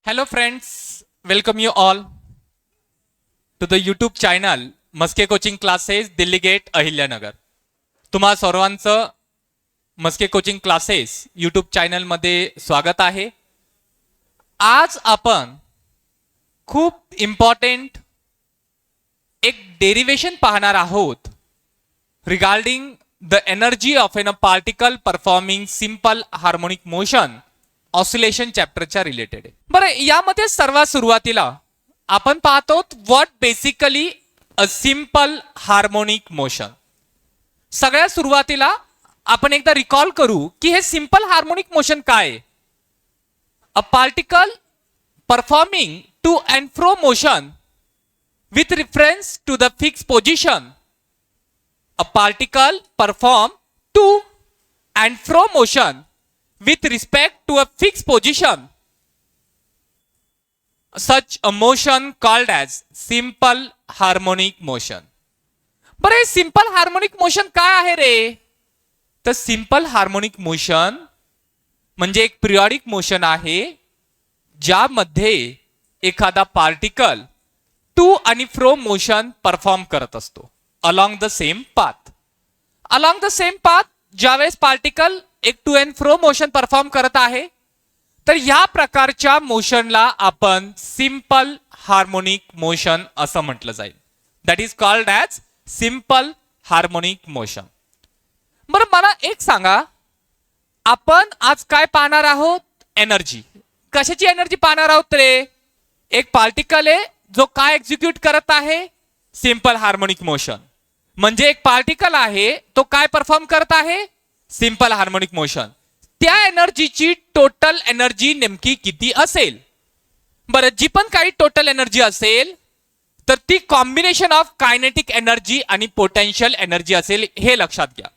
Hello friends, welcome you all to the YouTube channel Maske coaching classes Delhi gate Ahilyanagar. तुम्हा सर्वांचं Maske coaching classes YouTube channel मध्ये स्वागत आहे. आज आपण खूप इम्पॉर्टंट एक डेरिवेशन पाहणार आहोत regarding the energy of an particle performing simple harmonic motion oscillation चॅप्टरच्या रिलेटेड आहे. बरं, यामध्ये सर्वात सुरुवातीला आपण पाहतो what basically a simple harmonic motion. सगळ्यात सुरुवातीला आपण एकदा रिकॉल करू की हे सिंपल हार्मोनिक मोशन काय आहे. A particle performing to and fro motion with reference to the fix position. A particle perform to and fro motion with respect to a fixed position, such a motion called as simple harmonic motion. बरे simple harmonic motion काय आहे रे? तर simple harmonic motion म्हणजे एक periodic motion आहे ज्यामध्ये एखादा पार्टिकल टू आणि फ्रो मोशन परफॉर्म करत असतो along the same path. Along the same path ज्यावेळेस पार्टिकल एक to and fro motion perform करत आहे तर या प्रकारच्या मोशनला आपण सिंपल हार्मोनिक मोशन असं म्हटलं जाईल. That is called as simple harmonic motion. बरं, मला एक सांगा, आपण आज काय पाहणार आहोत? एनर्जी. कशाची एनर्जी पाहणार आहोत रे? एक पार्टिकल आहे जो काय एक्झिक्यूट करत आहे? Simple harmonic motion. म्हणजे एक पार्टिकल आहे तो काय परफॉर्म करत आहे? Simple harmonic motion. त्या एनर्जीची टोटल एनर्जी नेमकी किती असेल? बरं, जी पण काही टोटल एनर्जी असेल तर ती कॉम्बिनेशन ऑफ कायनेटिक एनर्जी आणि पोटेन्शियल एनर्जी असेल, हे लक्षात घ्या.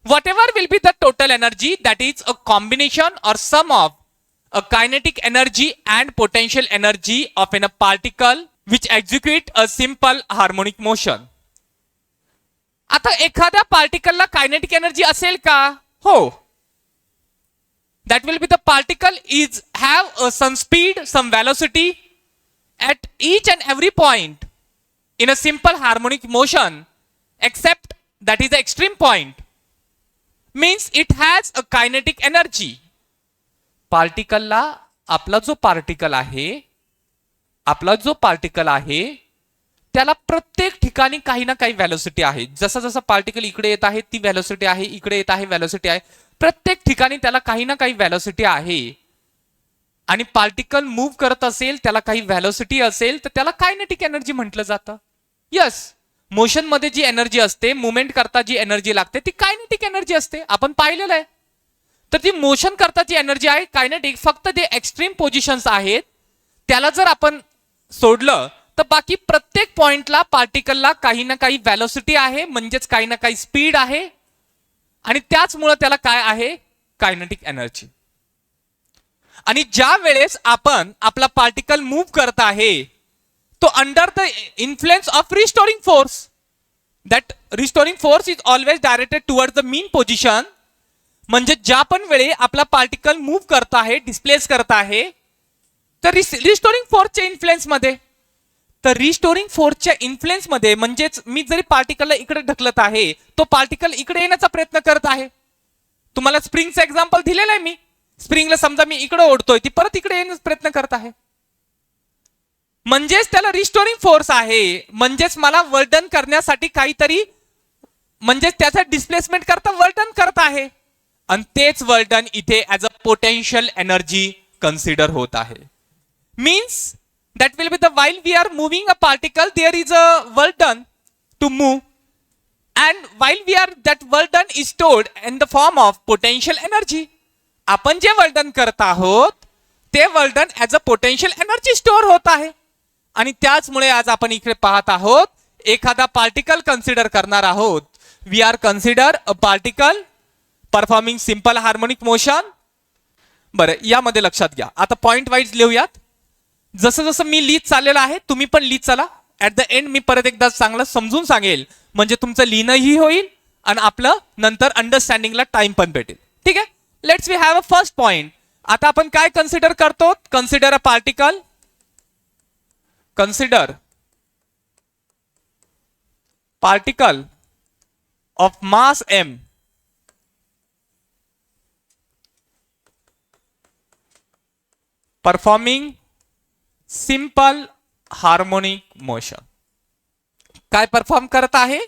Whatever will be the total energy that is a combination or sum of a kinetic energy and potential energy of an a particle which execute a simple harmonic motion. आता एखाद्या पार्टिकलला kinetic energy असेल का? हो. That will be the particle is have some speed, some velocity at each and every point in a simple harmonic motion except that is the extreme point. Means it has a kinetic energy. पार्टिकलला आपला जो particle आहे त्याला प्रत्येक ठिकाणी काही ना काही व्हेलोसिटी आहे. जसा जसा पार्टिकल इकडे येत आहे ती व्हेलोसिटी आहे, इकडे येत आहे व्हेलोसिटी आहे. प्रत्येक ठिकाणी त्याला काही ना काही व्हेलोसिटी आहे. आणि पार्टिकल मूव्ह करत असेल, त्याला काही व्हेलोसिटी असेल तर त्याला कायनेटिक एनर्जी म्हटलं जातं. यस, मोशन मध्ये जी एनर्जी असते, मुवमेंट करता जी एनर्जी लागते ती कायनेटिक एनर्जी असते. आपण पाहिलेलं आहे. तर ती मोशन करता जी एनर्जी आहे कायनेटिक, फक्त जे एक्स्ट्रीम पोझिशन्स आहेत त्याला जर आपण सोडलं तर बाकी प्रत्येक पॉइंटला पार्टिकलला काही ना काही व्हेलोसिटी आहे, म्हणजेच काही ना काही स्पीड आहे आणि त्याचमुळे त्याला काय आहे? Kinetic energy. आणि ज्या वेळेस आपण आपला पार्टिकल मूव्ह करत आहे तो under the influence of restoring force. That restoring force is always directed towards the mean position. म्हणजे ज्या पण वेळी आपला पार्टिकल मूव्ह करत आहे, डिस्प्लेस करत आहे, तर रिस्टोरिंग फोर्सच्या इन्फ्लुएन्स मध्ये, तर रिस्टोरिंग फोर्सच्या इन्फ्लुएन्स मध्ये म्हणजेच मी जरी पार्टिकलला इकडे ढकलत आहे तो पार्टिकल इकडे येण्याचा प्रयत्न करत आहे. तुम्हाला स्प्रिंगचं एक्झाम्पल दिलेलं आहे मी. स्प्रिंगला समजा मी इकडे ओढतोय, ती परत इकडे येण्याचा प्रयत्न करत आहे. म्हणजेच त्याला रिस्टोरिंग फोर्स आहे. म्हणजेच मला वर्डन करण्यासाठी काहीतरी, म्हणजेच त्याचा डिस्प्लेसमेंट करता वर्डन करत आहे. आणि तेच वर्डन इथे as a potential energy consider होत आहे. Means that will be the while we are moving a particle there is a work done to move, and while we are that work done is stored in the form of potential energy. आपण जे work done करत आहोत ते work done as a potential energy store होत आहे. आणि त्याचमुळे आज आपण इकडे पाहत आहोत एखादा पार्टिकल कन्सिडर करणार आहोत. We are consider a particle performing simple harmonic motion. बरं, यामध्ये लक्षात घ्या. आता पॉइंट वाईज लिहूयात. जसं जसं मी लिहित चाललेलं आहे तुम्ही पण लिहित चला. ऍट द एंड मी परत एकदा चांगलं समजून सांगेल, म्हणजे तुमचं लिहिणंही होईल आणि आपलं नंतर अंडरस्टँडिंगला टाइम पण भेटेल. ठीक आहे. Let's we have a first point. आता आपण काय कन्सिडर करतो? Consider a particle, consider particle of mass m performing simple harmonic motion. काय परफॉर्म करत आहे?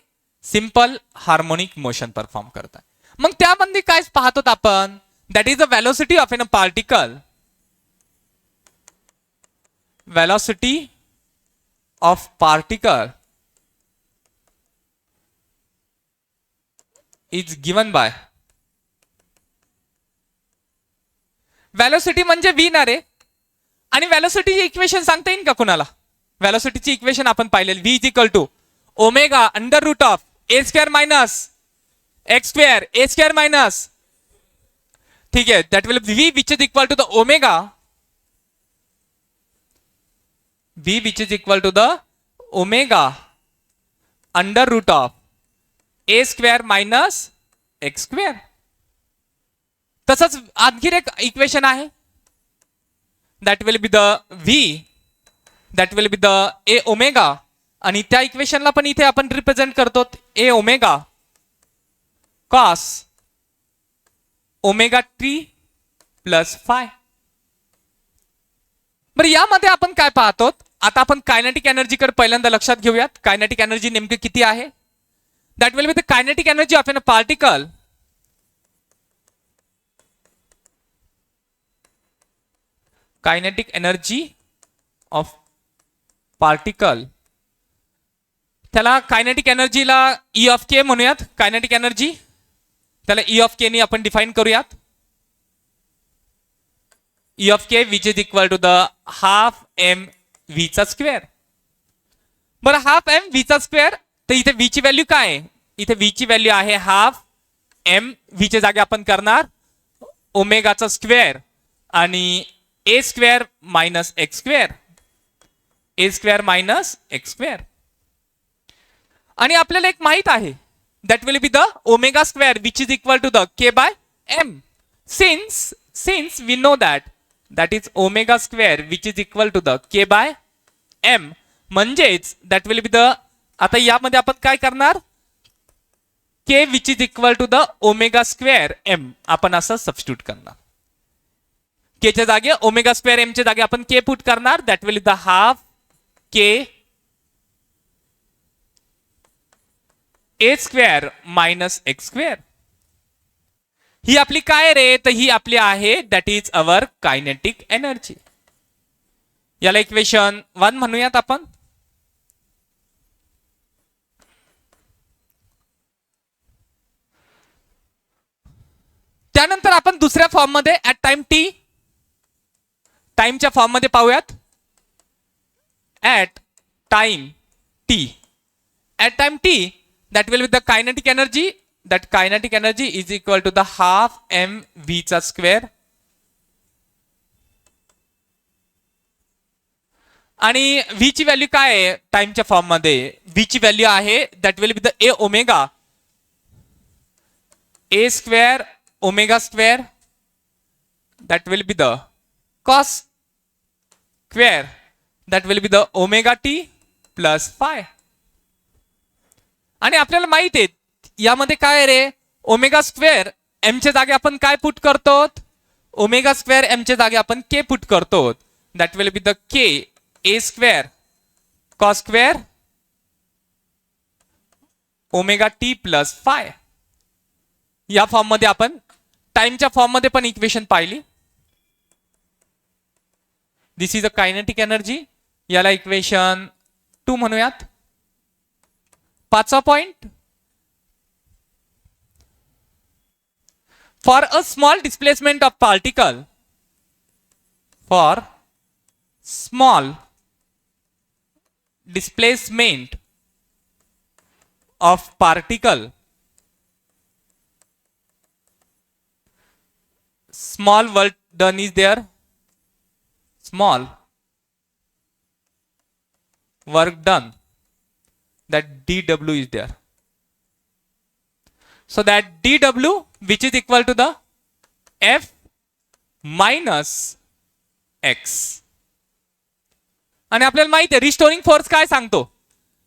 सिंपल हार्मोनिक मोशन परफॉर्म करत आहे. मग त्यामध्ये काय पाहतो आपण? That is the velocity of an particle, velocity of particle is given by, velocity म्हणजे v ना रे, आणि व्हेलोसिटीची इक्वेशन सांगता येईल का कुणाला? व्हेलोसिटीची इक्वेशन आपण पाहिलेली, v is equal to omega under root of A square minus x square, A square minus, ठीक है, that will v which is equal to the omega, v which is equal to the omega under root of a square minus x square. तसंच आणखी एक equation आहे, that will be the v, that will be the a omega, आणि त्या इक्वेशनला पण इथे आपण represent करतो a omega cos omega T plus phi. बरं, यामध्ये आपण काय पाहतो? आता आपण कायनेटिक एनर्जीकडे पहिल्यांदा लक्षात घेऊयात. कायनेटिक एनर्जी नेमकी किती आहे? That will be the kinetic energy of an particle kinetic energy of particle, त्याला कायनेटिक एनर्जीला ई ऑफ के म्हणूयात. कायनेटिक एनर्जी त्याला ई ऑफ के नी आपण डिफाइन करूयात. E of K which is equal to the half M V चा square. बरं, half M V चा स्क्वेअर, तर इथे व्ही ची व्हॅल्यू काय आहे? इथे व्ही ची व्हॅल्यू आहे हाफ एम, व्ही च्या जागी आपण करणार ओमेगाचा स्क्वेअर आणि ए square minus x square, A square minus x square. आणि आपल्याला एक माहित आहे, that will be the omega square which is equal to the k by m. Since we know that is omega square which is equal to the k by m, म्हणजेच that will be the, आता यामध्ये आपण काय करणार? k which is equal to the omega square m आपण असं substitute करणार. k च्या जागी ओमेगा स्क्वेअर m च्या जागी आपण k पुट करणार. that will be the half k a square minus x square. ही आपली काय रे? तर ही आपली आहे that is our kinetic energy. याला इक्वेशन 1 म्हणूयात आपण. त्यानंतर आपण दुसऱ्या फॉर्म मध्ये ऍट टाइम टी, टाइमच्या फॉर्म मध्ये पाहूयात. At time t, at time t that will be the kinetic energy, that kinetic energy is equal to the half m v चा स्क्वेअर. आणि v ची व्हॅल्यू काय आहे टाइमच्या फॉर्म मध्ये? v ची व्हॅल्यू आहे that will be the a omega, a square omega square, that will be the cos square, that will be the omega t plus phi. आणि आपल्याला माहित आहे यामध्ये काय रे? ओमेगा स्क्वेअर एम च्या जागी आपण काय पुट करतो? ओमेगा स्क्वेअर एम च्या जागी आपण के पुट करतो. That will be the K A square cos square omega T plus phi. या फॉर्म मध्ये आपण टाइमच्या फॉर्म मध्ये पण इक्वेशन पाहिली. This is a kinetic energy. याला इक्वेशन 2 म्हणूयात. 5वा point, for a small displacement of particle, for small displacement of particle, small work done is there, small work done, that dw is there. So that dw which is equal to the f minus x. आणि आपल्याला माहिती आहे restoring force काय सांगतो.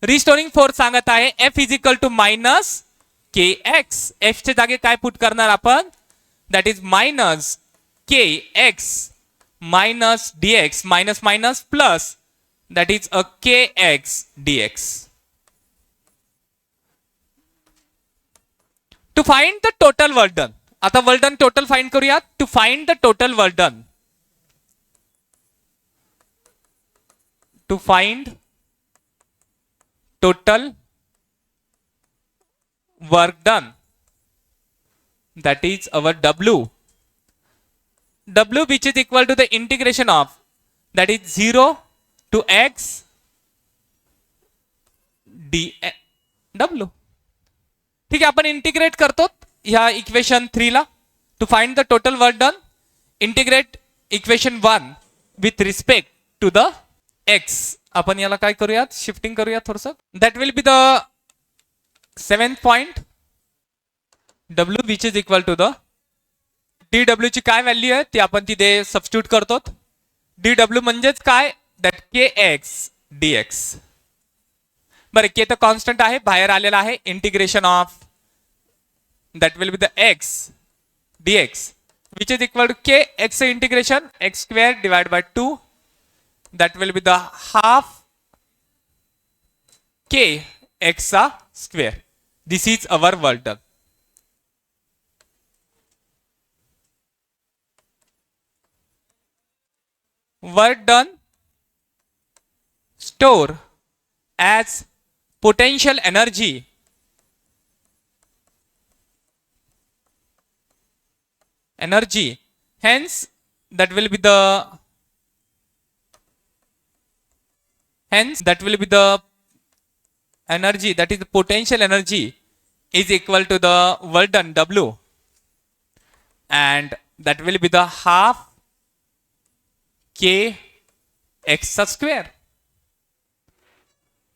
Restoring force सांगत आहे F is equal to minus K X. F च्या जागी काय पुट करणार आपण, that is minus K X minus dx minus minus plus, that is a K X dx. To find the total work done. आता work done total find करूयात. To find the total work done, to find total work done, that is our w which is equal to the integration of, that is 0 to x dw. ठीक आहे, आपण integrate करतो ह्या equation 3 ला. To find the total work done, integrate equation 1 with respect to the x. आपण याला काय करूयात, शिफ्टिंग करूयात थोडस. That will be the 7th point, w which is equal to the dw ची काय व्हॅल्यू आहे ती आपण तिथे सबस्टिट्यूट करतो. dw म्हणजेच काय, दॅट kx dx. बरं, के तर कॉन्स्टंट आहे, बाहेर आलेला आहे. Integration of that will be the x dx which is equal to k x integration x square divided by 2, that will be the half k x square. This is our work done. Work done store as potential energy hence that will be the energy, that is the potential energy is equal to the work done w, and that will be the half k x square.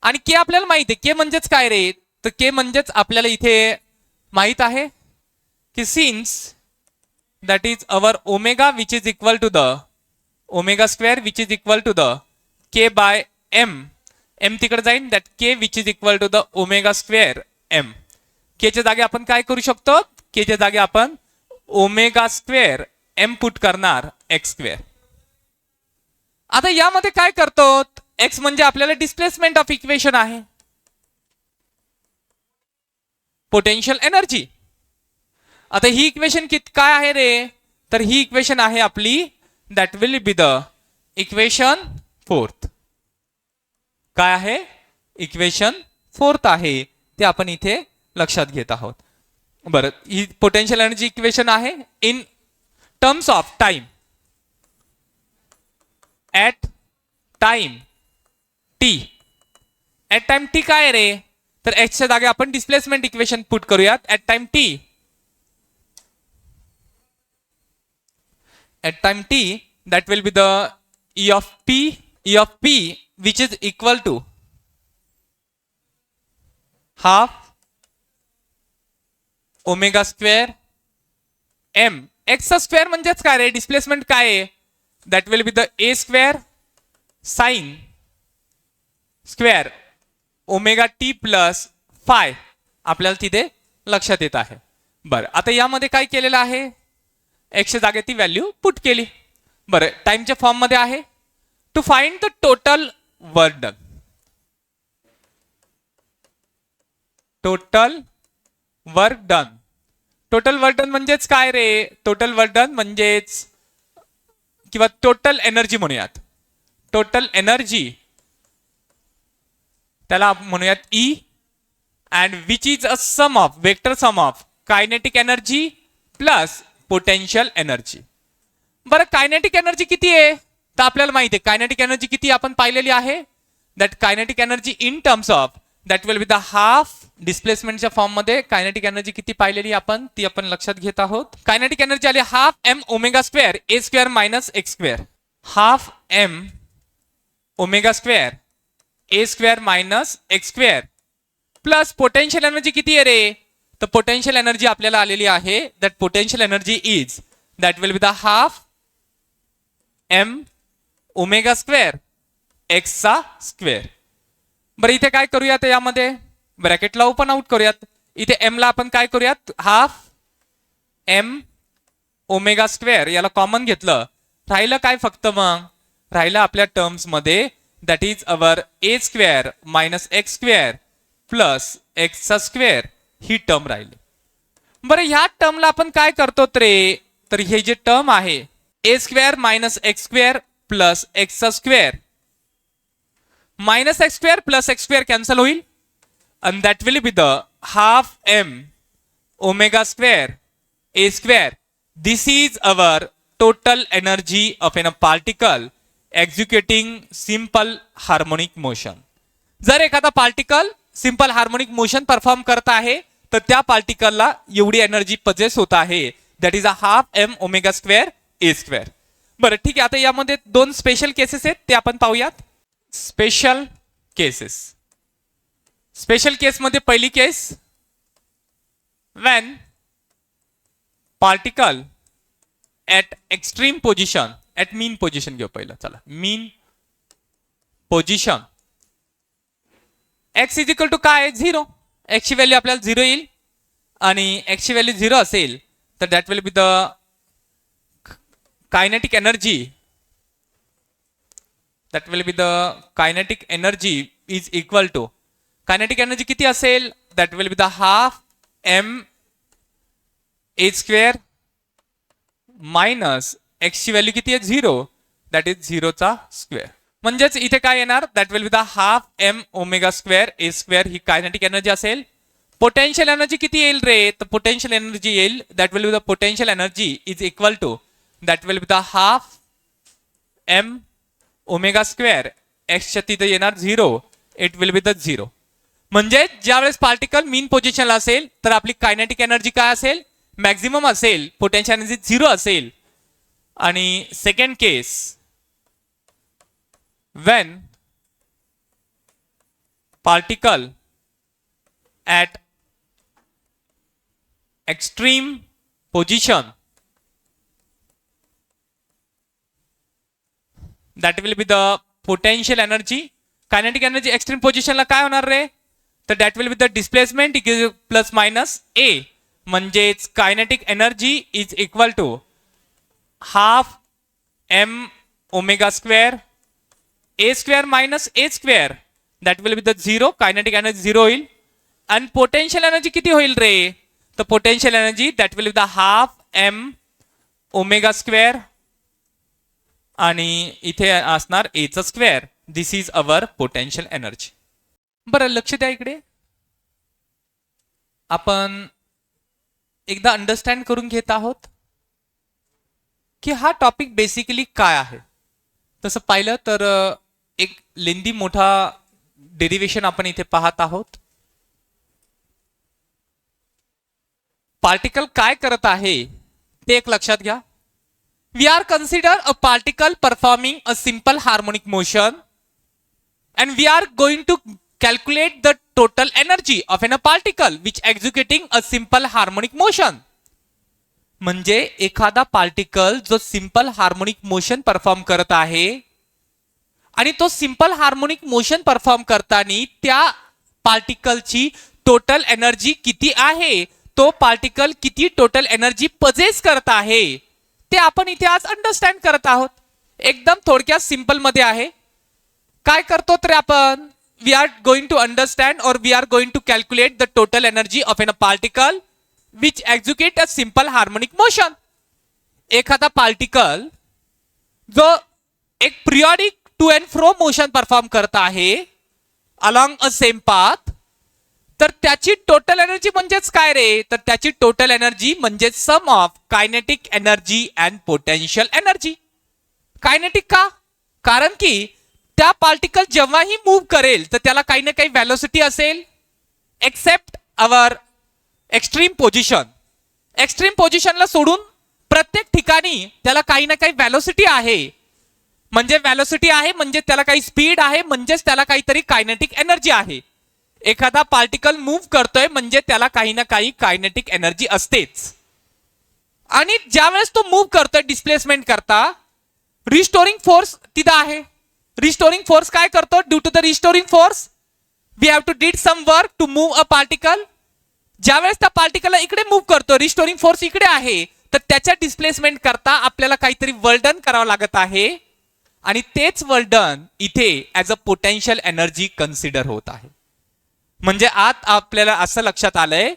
आणि के आपल्याला माहिती आहे. के म्हणजेच काय रे, तर के म्हणजेच आपल्याला इथे माहित आहे की since that is our omega which is equal to the omega square which is equal to the k by m, m तिकडे जाईन, that k which is equal to the omega square m. k च्या जागी आपण काय करू शकतो, k च्या जागी आपण ओमेगा स्क्वेअर m पुट करणार x स्क्वेअर. आता यामध्ये काय करतो, x म्हणजे आपल्याला डिस्प्लेसमेंट ऑफ इक्वेशन आहे, पोटेन्शियल एनर्जी. आता ही इक्वेशन काय आहे रे, तर ही इक्वेशन आहे आपली, that will be the equation 4th. काय आहे, इक्वेशन 4th आहे, ते आपण इथे लक्षात घेत आहोत. बरं, ही पोटेन्शियल एनर्जी इक्वेशन आहे in terms of time. At time t, at time T काय रे, तर x च्या जागी आपण डिस्प्लेसमेंट इक्वेशन पुट करूयात. At time T, at time t, that will be the e of p which is equal to half omega square m. x square म्हणजेच काय रे, displacement काय आहे, that will be the a square sin square omega t plus phi. आपल्याला तिथे लक्षात येत आहे. बरं, आता यामध्ये काय केलेलं आहे, x च्या जागी ती व्हॅल्यू पुट केली. बरं, टाइमच्या फॉर्म मध्ये आहे. To find the total work done, total work done. Total work done म्हणजेच काय रे, टोटल वर्क डन म्हणजेच किंवा टोटल एनर्जी म्हणूयात. टोटल एनर्जी त्याला म्हणूयात E, and which is a sum of, vector sum of kinetic energy plus potential energy. बरं, kinetic energy किती आहे, तर आपल्याला माहिती आहे कायनेटिक एनर्जी किती आपण पाहिलेली आहे. That kinetic energy in terms of that will be the half, डिस्प्लेसमेंटच्या फॉर्म मध्ये कायनेटिक एनर्जी किती पाहिलेली आपण, ती आपण लक्षात घेत आहोत. कायनेटिक एनर्जी आली half m omega square a square minus x square, half m omega square a square minus x square plus potential energy किती आहे रे, तर पोटेन्शियल एनर्जी आपल्याला आलेली आहे. That potential energy is, that will be the half M omega square एक्सचा square. बरं इथे काय करूयात, यामध्ये ब्रॅकेटला ओपन आउट करूयात. इथे एम ला आपण काय करूयात, हाफ एम ओमेगा स्क्वेअर याला कॉमन घेतलं. राहिलं काय फक्त, मग राहिलं आपल्या टर्म्स मध्ये that is our A square minus x square plus एक्सचा स्क्वेअर ही टर्म राहिली. बरं ह्या टर्मला आपण काय करतो रे, तर हे जे टर्म आहे A square minus x square plus एक्सचा square minus x square plus X square cancel होईल and that will be the half m omega square a square. This is our total energy of a particle executing simple harmonic motion. जर एखादा particle simple harmonic motion perform करत आहे तर त्या पार्टिकलला एवढी energy possess होत आहे, that is a half M omega square A square. बरं ठीक आहे, आता यामध्ये दोन स्पेशल केसेस आहेत ते आपण पाहूयात. Special cases. स्पेशल केस मध्ये पहिली case, when particle at extreme position, at mean position घेऊ पहिलं, चला mean position X is equal to काय, 0. एक्स ची व्हॅल्यू आपल्याला 0 येईल आणि एक्स ची व्हॅल्यू 0 असेल तर that will be the kinetic energy, that will be the kinetic energy is equal to, kinetic energy किती असेल, that will be the half M A square minus X ची व्हॅल्यू किती आहे 0, दॅट इज 0 चा square. म्हणजेच इथे काय येणार, that will be the half M omega square A square ही कायनेटिक एनर्जी असेल. पोटेन्शियल एनर्जी किती येईल रे, तर पोटेन्शियल एनर्जी येईल, that will be the potential energy is equal to, that will be the half M omega square एक्सच्या तिथे येणार 0, इट विल बी द 0. म्हणजे ज्यावेळेस पार्टिकल मीन पोझिशनला असेल तर आपली कायनेटिक एनर्जी काय असेल, मॅक्झिमम असेल, पोटेन्शियल एनर्जी 0 असेल. आणि second case, when particle at extreme position that will be the potential energy, kinetic energy extreme पोझिशनला काय होणार रे, तर that will be the displacement plus minus A. म्हणजेच kinetic energy is equal to half M omega square A square minus A square, that will be the 0, kinetic energy 0 होईल. आणि potential energy किती होईल रे, तर potential energy that will be the half M omega square आणि इथे असणार ए चा square. This is our potential energy. बरं लक्ष द्या इकडे, आपण एकदा अंडरस्टँड करून घेत आहोत की हा टॉपिक बेसिकली काय आहे. तसं पाहिलं तर एक लेंदी मोठा डेरिवेशन आपण इथे पाहत आहोत. पार्टिकल काय करत आहे ते एक लक्षात घ्या. We are consider a particle performing a simple harmonic motion and we are going to calculate the total energy of a particle which executing a simple harmonic motion. म्हणजे एखादा पार्टिकल जो सिंपल हार्मोनिक मोशन परफॉर्म करत आहे आणि तो simple harmonic motion perform करताना त्या पार्टिकलची total energy किती आहे, तो पार्टिकल किती टोटल एनर्जी पजेस करत आहे ते आपण इथे आज अंडरस्टँड करत आहोत. एकदम थोडक्यात सिंपल मध्ये आहे. काय करतो तर आपण, we are going to understand और we are going to calculate the total energy of an particle which execute a simple harmonic motion. एखादा पार्टिकल जो एक periodic to and fro motion perform करत आहे अलॉंग अ सेम पाथ, तर त्याची total energy म्हणजेच काय रे, तर त्याची टोटल एनर्जी म्हणजे sum of kinetic energy and potential energy. Kinetic का, कारण की त्या पार्टिकल जेव्हाही मूव्ह करेल तर त्याला काही ना काही व्हेलोसिटी असेल, except our extreme position. Extreme पोझिशनला सोडून प्रत्येक ठिकाणी त्याला काही ना काही व्हेलोसिटी आहे. म्हणजे व्हेलोसिटी आहे म्हणजे त्याला काही स्पीड आहे, म्हणजेच त्याला काहीतरी कायनेटिक एनर्जी आहे. एखादा पार्टिकल मूव्ह करतोय म्हणजे त्याला काही ना काही कायनेटिक एनर्जी असतेच. आणि ज्यावेळेस तो मूव्ह करतोय डिस्प्लेसमेंट करता, रिस्टोरिंग फोर्स तिथं आहे. रिस्टोरिंग फोर्स काय करतो? Due to the restoring force we have to did some work to move a particle. ज्यावेळेस त्या पार्टिकलला इकडे मूव्ह करतो, रिस्टोरिंग फोर्स इकडे आहे, तर त्याच्या डिस्प्लेसमेंट करता आपल्याला काहीतरी वर्क डन करावं लागत आहे आणि तेच वर्क डन इथे as a potential energy consider होत आहे. म्हणजे आत आपल्याला असं लक्षात आलंय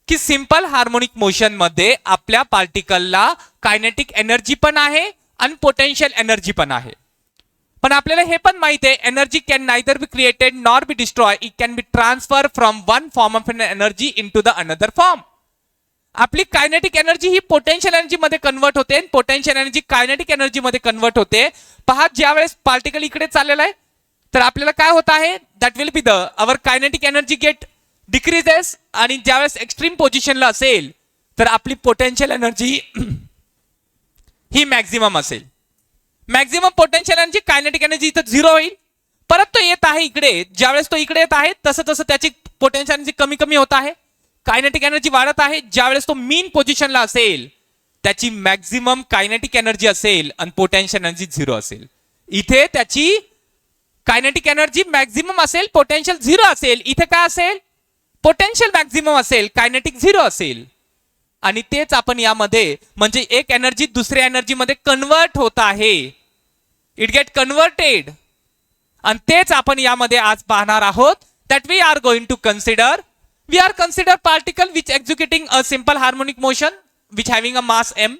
की सिंपल हार्मोनिक मोशन मध्ये आपल्या पार्टिकलला कायनेटिक एनर्जी पण आहे आणि पोटेन्शियल एनर्जी पण आहे. पण आपल्याला हे पण माहिती आहे energy can neither be created nor be destroy, it can be transfer from one form of energy in to the another form. आपली कायनेटिक एनर्जी ही पोटेन्शियल एनर्जी मध्ये कन्वर्ट होते, पोटेन्शियल एनर्जी कायनेटिक एनर्जी मध्ये convert होते. पहा, ज्या वेळेस particle इकडे चाललेला आहे तर आपल्याला काय होत आहे, that will be the our kinetic energy get decreases, आणि ज्यावेळेस एक्स्ट्रीम पोझिशनला असेल तर आपली पोटेन्शियल एनर्जी ही मॅक्झिमम असेल. Maximum potential energy kinetic energy इथं झिरो होईल. परत तो येत आहे इकडे, ज्यावेळेस तो इकडे येत आहे तसं तसं त्याची पोटेन्शियल एनर्जी कमी कमी होत आहे, कायनेटिक एनर्जी वाढत आहे. ज्यावेळेस तो मीन पोझिशनला असेल त्याची मॅक्झिमम कायनेटिक एनर्जी असेल आणि पोटेन्शियल एनर्जी झिरो असेल. इथे त्याची कायनेटिक एनर्जी मॅक्झिमम असेल, पोटेन्शियल झिरो असेल. इथे काय असेल? पोटेन्शियल मॅक्झिमम असेल, कायनेटिक झिरो असेल. आणि तेच आपण यामध्ये म्हणजे एक एनर्जी दुसऱ्या एनर्जी मध्ये कन्वर्ट होत आहे, इट गेट कन्वर्टेड. आणि तेच आपण यामध्ये आज पाहणार आहोत. That we are going to consider. We are consider particle which executing a simple harmonic motion which having a mass m.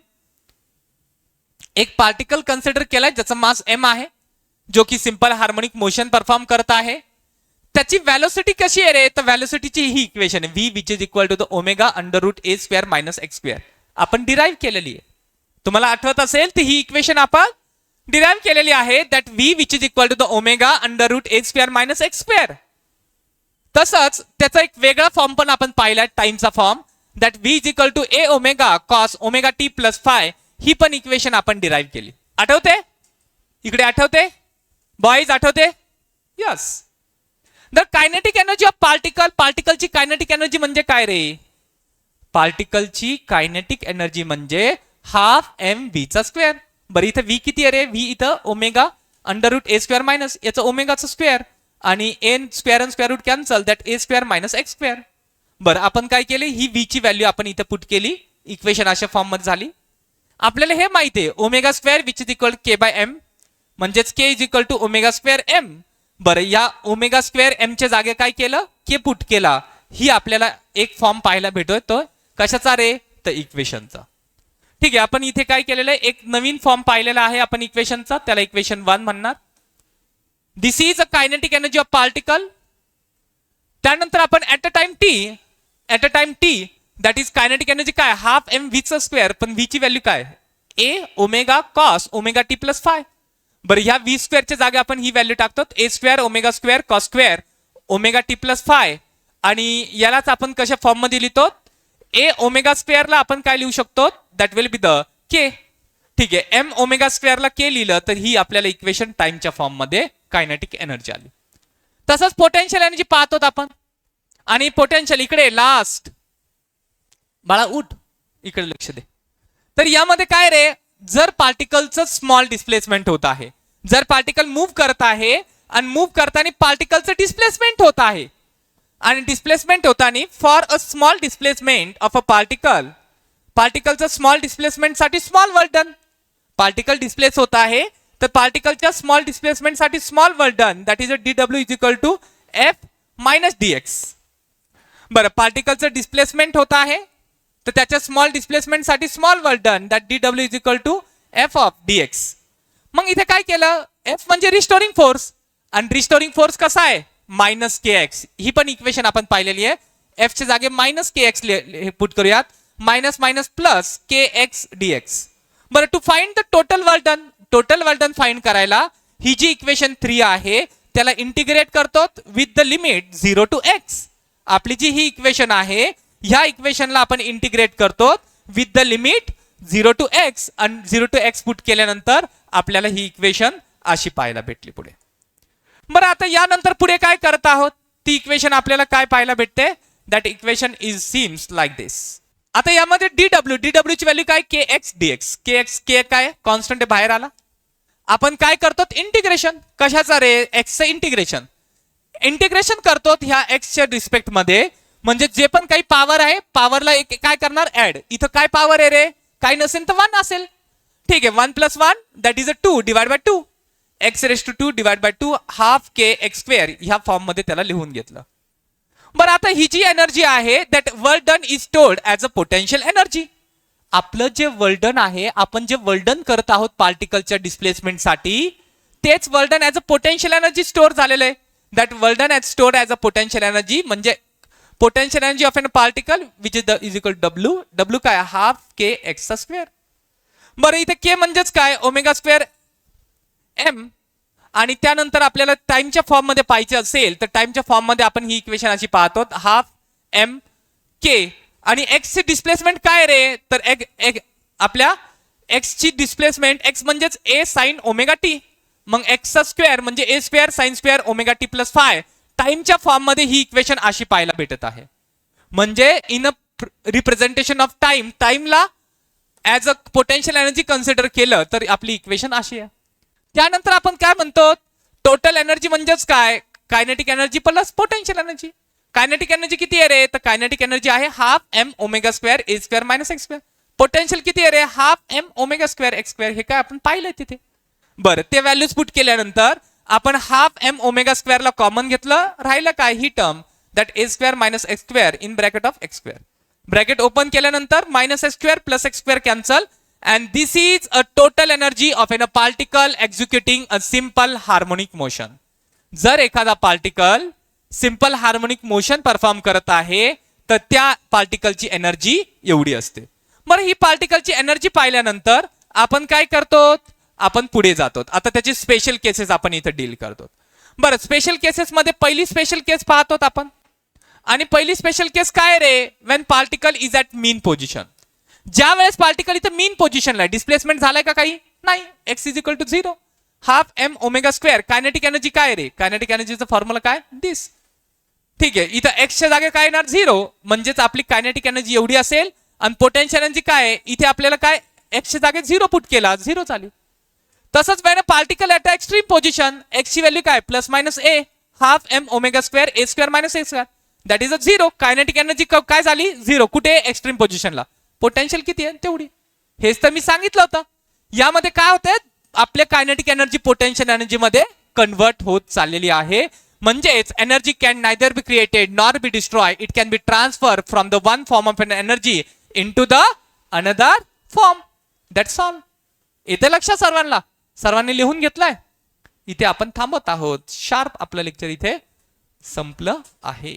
एक पार्टिकल कन्सिडर केलाय ज्याचा मास m आहे, जो की सिंपल हार्मोनिक मोशन परफॉर्म करत आहे. त्याची व्हॅलोसिटी कशी आहे रे? तर व्हॅलोसिटीची ही इक्वेशन आहे, v which is equal to the omega under root a square minus x square. आपण डिराईव्ह केलेली आहे. तुम्हाला आठवत असेल तर ही इक्वेशन आपण डिराईव्ह केलेली आहे. That v which is equal to the omega under root a square minus x square. तसंच त्याचा एक वेगळा फॉर्म पण आपण पाहिला, टाइमचा form, that v is equal to a omega cos omega t plus phi. ही पण इक्वेशन आपण डिराईव्ह केली. आठवते? इकडे आठवते बॉईज? आठवते? Yes. The kinetic energy of particle. पार्टिकलची कायनेटिक एनर्जी म्हणजे काय रे? पार्टिकलची कायनेटिक एनर्जी म्हणजे हाफ एम व्ही चा स्क्वेअर. बरं, इथं व्ही किती आहे रे? व्ही इथं omega under root A square minus याचं ओमेगाचं स्क्वेअर आणि एन स्क्वेअर आणि square root cancel, that A square minus x square. बरं, आपण काय केले? ही व्ही ची व्हॅल्यू आपण इथं पुट केली, इक्वेशन अशा फॉर्म मध्ये झाली. आपल्याला हे माहिती आहे omega square which is equal K by M, म्हणजेच K is equal to omega square M. बरं, या ओमेगा स्क्वेअर एम च्या जागे काय केलं? के पुट केला. ही आपल्याला एक फॉर्म पाहायला भेटतोय, तो कशाचा रे? तर इक्वेशनचा. ठीक आहे, आपण इथे काय केलेलं आहे? एक नवीन फॉर्म पाहिलेला आहे आपण इक्वेशनचा, त्याला इक्वेशन 1 म्हणणार. This is a kinetic energy of particle. त्यानंतर आपण at a time T that is kinetic energy काय? हाफ एम व्ही चा स्क्वेअर, पण व्ही ची व्हॅल्यू काय? A omega cos omega T plus phi. बरं, ह्या व्ही स्क्वेअरच्या जागे आपण ही व्हॅल्यू टाकतो, A square omega square cos square omega T plus phi. आणि यालाच आपण कशा फॉर्म मध्ये लिहितो? ए ओमेगा स्क्वेअरला आपण काय लिहू शकतो? दॅट विल बी द के. ठीक आहे, एम ओमेगा स्क्वेअरला के लिहिलं तर ही आपल्याला इक्वेशन टाइमच्या फॉर्म मध्ये कायनेटिक एनर्जी आली. तसंच पोटेन्शियल एनर्जी पाहतो आपण. आणि पोटेन्शियल इकडे लास्ट, बाळा उठ, इकडे लक्ष दे. तर यामध्ये काय रे? जर पार्टिकलचं स्मॉल डिस्प्लेसमेंट होत आहे, जर पार्टिकल मूव्ह करत आहे आणि मूव्ह करताना पार्टिकलचं डिस्प्लेसमेंट होत आहे, आणि डिस्प्लेसमेंट होताना for a small displacement of a particle, पार्टिकलचं स्मॉल डिस्प्लेसमेंट साठी small work done. Particle displace होत आहे तर पार्टिकलच्या स्मॉल डिस्प्लेसमेंट साठी small work done, that is a W is equal to F minus D X. बरं, पार्टिकलचं डिस्प्लेसमेंट होत आहे तर त्याच्या स्मॉल डिस्प्लेसमेंट साठी small work done, that D W is equal to F of D X. मग इथे काय केलं? एफ म्हणजे रिस्टोरिंग फोर्स, आणि रिस्टोरिंग फोर्स कसा आहे? Minus K x. ही पण इक्वेशन आपण पाहिलेली आहे. एफ च्या जागे मायनस के एक्स पुट करूयात, minus minus plus K X D X. बरं, to find the total work done. Total work done find करायला ही जी इक्वेशन 3 आहे त्याला इंटिग्रेट करतो with the limit 0 to X. आपली जी ही इक्वेशन आहे ह्या इक्वेशनला आपण इंटिग्रेट करतो with the limit 0 to X, आणि 0 टू एक्स पुट केल्यानंतर आपल्याला ही इक्वेशन अशी पाहायला भेटली पुढे. बरं, आता यानंतर पुढे काय करत आहोत? ती इक्वेशन आपल्याला काय पाहायला भेटते? That equation is seems like this. आता यामध्ये डी डब्ल्यू ची व्हॅल्यू काय? K X D X. K X K काय? कॉन्स्टंट बाहेर आला. आपण काय करतो इंटिग्रेशन. कशाचं रे? एक्सचं इंटिग्रेशन. इंटिग्रेशन करतो ह्या एक्सच्या रिस्पेक्ट मध्ये. म्हणजे जे पण काही पॉवर आहे पॉवरला काय करणार ऍड. इथं काय पॉवर आहे रे? काय नसेल तर 1 असेल. ठीक आहे. 1 + 1 that is a 2 divide by 2. x⁻² divide by 2 half K x² ह्या फॉर्म मध्ये त्याला लिहून घेतलं. बरं आता ही जी एनर्जी आहे that work done is stored as a potential energy. आपलं जे वर्क डन आहे, आपण जे वर्क डन करत आहोत पार्टिकलच्या डिस्प्लेसमेंटसाठी, तेच work done as a potential energy store झालेलं आहे. That work done as stored as a potential energy म्हणजे potential energy of an particle which is equal W. W काय? Half K x². बरं इथे के म्हणजेच काय? ω² m. आणि त्यानंतर आपल्याला टाइमच्या फॉर्म मध्ये पाहिजे असेल तर टाइमच्या फॉर्म मध्ये आपण ही इक्वेशन अशी पाहतो हाफ m k. आणि x ची डिस्प्लेसमेंट काय रे? तर आपल्या x ची डिस्प्लेसमेंट x म्हणजेच a sin ω_t. मग x² म्हणजे a² sin² ω_t + phi. टाइमच्या form मध्ये ही इक्वेशन अशी पाहायला भेटत आहे. म्हणजे in a representation of time, टाइमला as a potential energy consider केलं तर आपली इक्वेशन अशी आहे. त्यानंतर आपण काय म्हणतो? टोटल एनर्जी म्हणजेच काय? Kinetic energy plus potential energy. Kinetic energy किती आहे रे? तर कायनेटिक एनर्जी आहे half m ω² a² - x². Potential किती आहे रे? Half m ω² x². हे काय आपण पाहिलंय तिथे. बरं ते व्हॅल्यूज पुट केल्यानंतर आपण हाफ m ω² ला कॉमन घेतलं. राहिलं काय? ही term that a² - x² in bracket of x². Bracket open केल्यानंतर -s² + x² cancel. And this is a total energy of a particle executing a simple harmonic motion. जर एखादा particle simple harmonic motion perform करत आहे तर त्या पार्टिकलची energy एवढी असते. बरं ही पार्टिकलची एनर्जी पाहिल्यानंतर आपण काय करतो? आपण पुढे जातो. आता त्याची स्पेशल केसेस आपण इथे डील करतो. बरं स्पेशल केसेस मध्ये पहिली स्पेशल केस पाहतो आपण. आणि पहिली स्पेशल केस काय रे? When particle is at mean position. ज्या वेळेस पार्टिकल इथे मीन पोझिशनला डिस्प्लेसमेंट झालाय का? काही नाही. x = 0 half m ω². Kinetic energy काय रे? कायनेटिक एनर्जीचा फॉर्म्युला काय? दिस. ठीक आहे. इथं x च्या जागे काय येणार? 0. म्हणजेच आपली कायनेटिक एनर्जी एवढी असेल. आणि पोटेन्शियल एनर्जी काय आहे? इथे आपल्याला काय x च्या जागे 0 पुट केला 0 झाली. तसंच Wien particle at extreme position x ची व्हॅल्यू काय? +- a half m ω² a² - x². That is a 0. Kinetic energy काय झाली? 0. कुठे? एक्स्ट्रीम पोझिशनला. पोटेन्शियल किती आहे? तेवढी. हेच तर मी सांगितलं होतं. यामध्ये काय होतंय? आपल्या कायनेटिक एनर्जी पोटेन्शियल एनर्जी मध्ये कन्वर्ट होत चाललेली आहे. म्हणजेच energy can neither be created nor be destroy. It can be transfer from the one form of an energy into the another form. That's all. इथे लक्षात सर्वांनी लिहून घेतलंय. इथे आपण थांबत आहोत. शार्प आपलं लेक्चर इथे संपलं आहे.